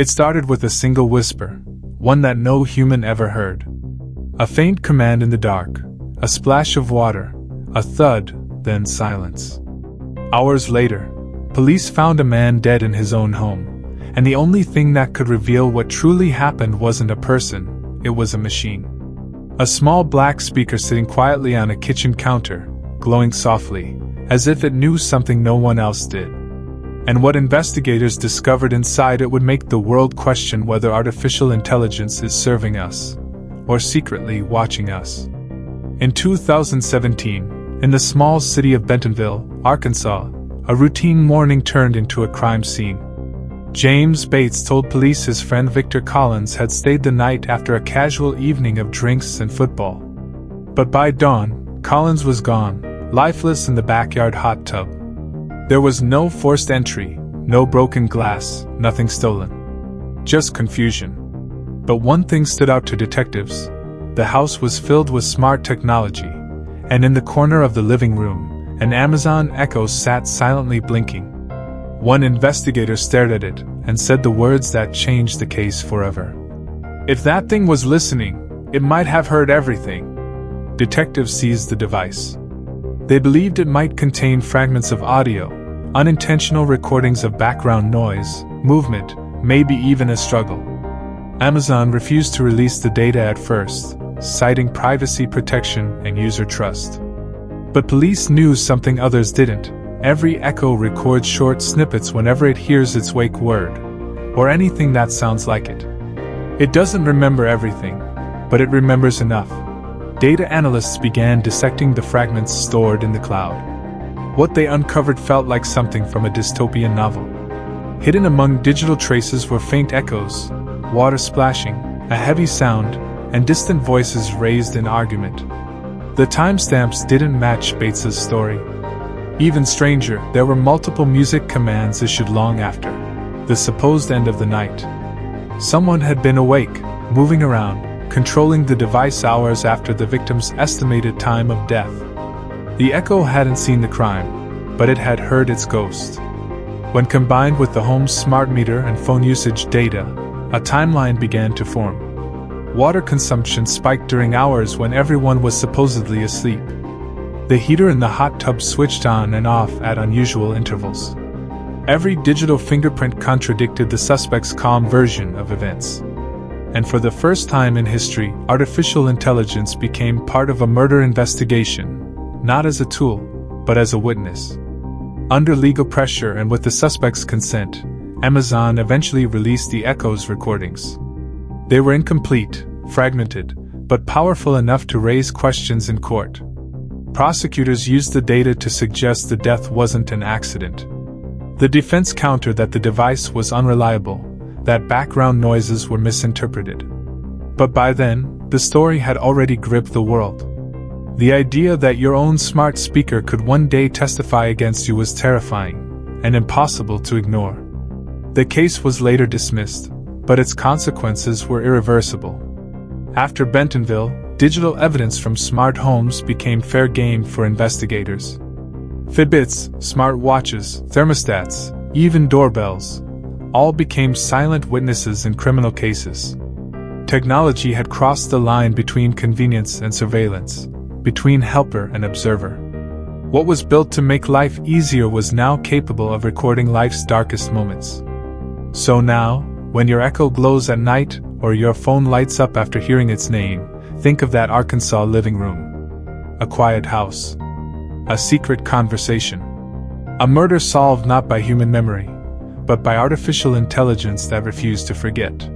It started with a single whisper, one that no human ever heard. A faint command in the dark, a splash of water, a thud, then silence. Hours later, police found a man dead in his own home, and the only thing that could reveal what truly happened wasn't a person, it was a machine. A small black speaker sitting quietly on a kitchen counter, glowing softly, as if it knew something no one else did. And what investigators discovered inside it would make the world question whether artificial intelligence is serving us, or secretly watching us. In 2017, in the small city of Bentonville, Arkansas, a routine morning turned into a crime scene. James Bates told police his friend Victor Collins had stayed the night after a casual evening of drinks and football. But by dawn, Collins was gone, lifeless in the backyard hot tub. There was no forced entry, no broken glass, nothing stolen. Just confusion. But one thing stood out to detectives. The house was filled with smart technology, and in the corner of the living room, an Amazon Echo sat silently blinking. One investigator stared at it and said the words that changed the case forever. If that thing was listening, it might have heard everything. Detectives seized the device. They believed it might contain fragments of audio, unintentional recordings of background noise, movement, maybe even a struggle. Amazon refused to release the data at first, citing privacy protection and user trust. But police knew something others didn't. Every Echo records short snippets whenever it hears its wake word, or anything that sounds like it. It doesn't remember everything, but it remembers enough. Data analysts began dissecting the fragments stored in the cloud. What they uncovered felt like something from a dystopian novel. Hidden among digital traces were faint echoes, water splashing, a heavy sound, and distant voices raised in argument. The timestamps didn't match Bates's story. Even stranger, there were multiple music commands issued long after the supposed end of the night. Someone had been awake, moving around, controlling the device hours after the victim's estimated time of death. The Echo hadn't seen the crime, but it had heard its ghost. When combined with the home's smart meter and phone usage data, a timeline began to form. Water consumption spiked during hours when everyone was supposedly asleep. The heater in the hot tub switched on and off at unusual intervals. Every digital fingerprint contradicted the suspect's calm version of events. And for the first time in history, artificial intelligence became part of a murder investigation, not as a tool, but as a witness. Under legal pressure and with the suspect's consent, Amazon eventually released the Echo's recordings. They were incomplete, fragmented, but powerful enough to raise questions in court. Prosecutors used the data to suggest the death wasn't an accident. The defense countered that the device was unreliable, that background noises were misinterpreted. But by then, the story had already gripped the world. The idea that your own smart speaker could one day testify against you was terrifying, and impossible to ignore. The case was later dismissed, but its consequences were irreversible. After Bentonville, digital evidence from smart homes became fair game for investigators. Fitbits, smart watches, thermostats, even doorbells, all became silent witnesses in criminal cases. Technology had crossed the line between convenience and surveillance, between helper and observer. What was built to make life easier was now capable of recording life's darkest moments. So now, when your Echo glows at night, or your phone lights up after hearing its name, think of that Arkansas living room. A quiet house. A secret conversation. A murder solved not by human memory, but by artificial intelligence that refused to forget.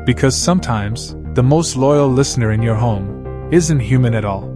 Because sometimes, the most loyal listener in your home isn't human at all.